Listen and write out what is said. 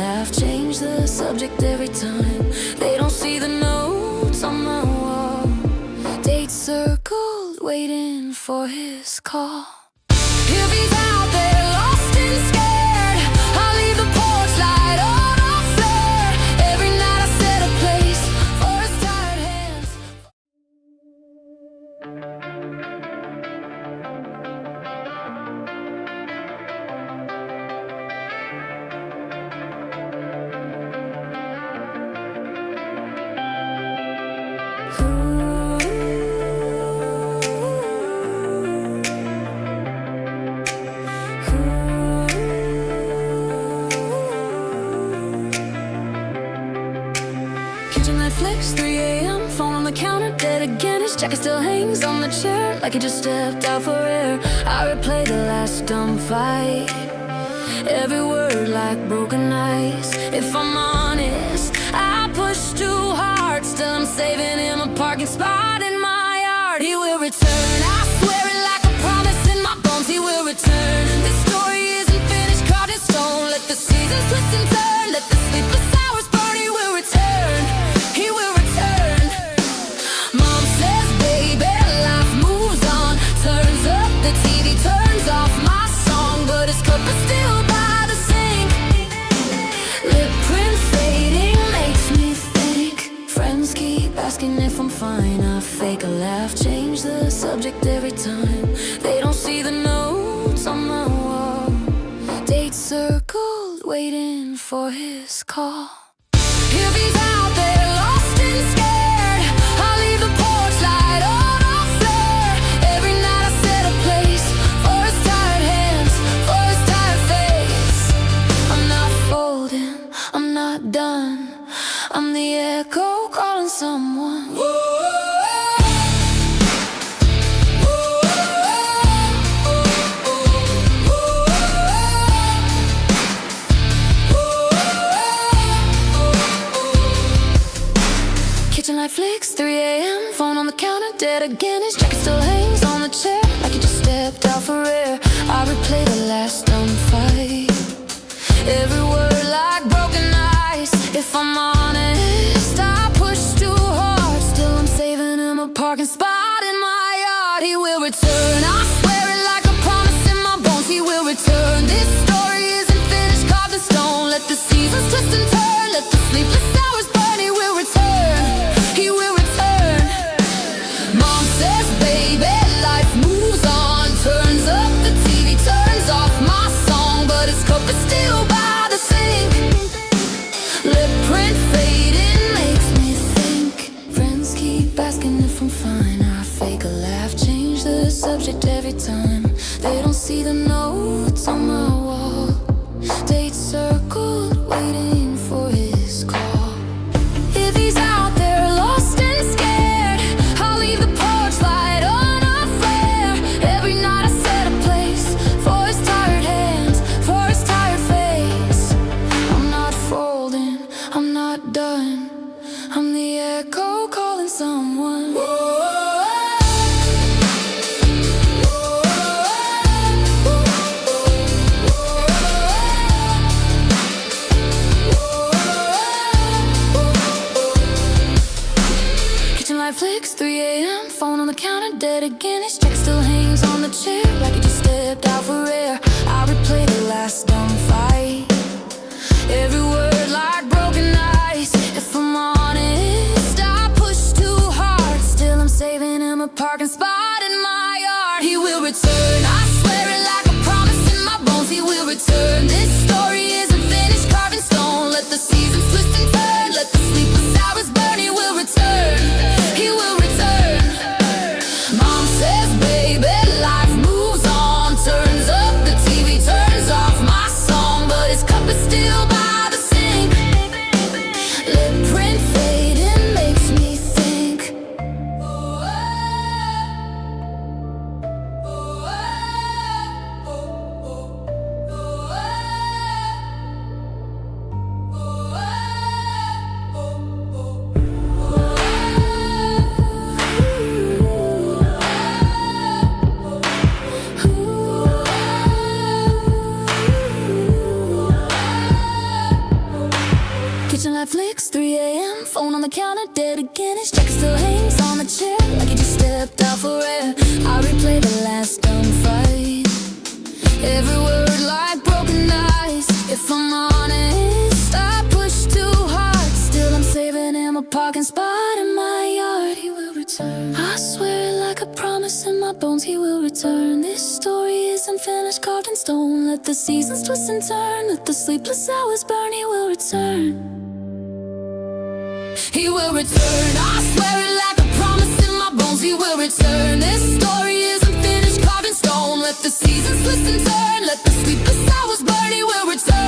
laugh, change the subject every time. They don't see the notes on my wall. Dates circled, waiting for his call. If he's out there lost and scared, I'll leave the porch light on a flare. Every night I set a place for his tired hands. Netflix, 3 a.m., phone on the counter, dead again. His jacket still hangs on the chair like he just stepped out for air. I replay the last dumb fight, every word like broken ice. If I'm honest, I push too hard. Still I'm saving him a parking spot in my yard. He will return, I swear it like a promise in my bones. He will return. This story isn't finished, carved in stone. Let the seasons twist and turn, let the sleepless hours burn. He will return. He will return. Mom says, baby, life moves on. Turns up the TV, turns off my song, but his cup is still by the sink. Lip print fading makes me think. Friends keep asking if I'm fine. I fake a laugh, change the subject every time. They don't see the notes on my wall. Dates circled, waiting for his call. If he's out there lost and scared, I'll leave the porch light on a flare. Every night I set a place for his tired hands, for his tired face. I'm not folding, I'm not done. I'm the echo calling someone. Netflix, 3 a.m., phone on the counter, dead again. His jacket still hangs on the chair like he just stepped out for air. I replay the last dumb fight, every word like broken ice. If I'm honest, I push too hard. Still I'm saving him a parking spot in my yard. He will return, I swear it like a promise in my bones. He will return. This story isn't finished, carved in stone. Let the seasons twist and turn, let the sleepless hours burn. He will return. He will return. Mom says, baby, life moves on. Turns up the TV, turns off my song, but his cup is still by the sink. Lip print fading makes me think. Friends keep asking if I'm fine. I fake a laugh, change the subject every time. They don't see the notes on my wall. Dates circled, waiting for his call. If he's out there lost and scared, I'll leave the porch light on a flare. Every night I set a place for his tired hands, for his tired face. I'm not folding, I'm not done. I'm the echo calling someone. Netflix, 3 a.m., phone on the counter, dead again. His jacket still hangs on the chair like he just stepped out for air. I replay the last dumb fight, every word like broken ice. If I'm honest, I push too hard. Still I'm saving him a parking spot in my yard. He will return, I swear it like a promise in my bones. He will return. This story isn't finished, carved in stone. Let the seasons twist and turn, let the sleepless hours burn. He will return. He will return. Mom says, baby, life moves on. Turns up the TV, turns off my song, but Netflix, 3 a.m. Phone on the counter, dead again. His jacket still hangs on the chair like he just stepped out for air. I replay the last dumb fight, every word like broken ice. If I'm honest, I push too hard. Still I'm saving him a parking spot in my yard. He will return, I swear like a promise in my bones. He will return. This story is unfinished, carved in stone. Let the seasons twist and turn, let the sleepless hours burn. He will return. He will return, I swear it like a promise in my bones. He will return. This story isn't finished, carved in stone. Let the seasons twist and turn, let the sleepless hours burn. He will return.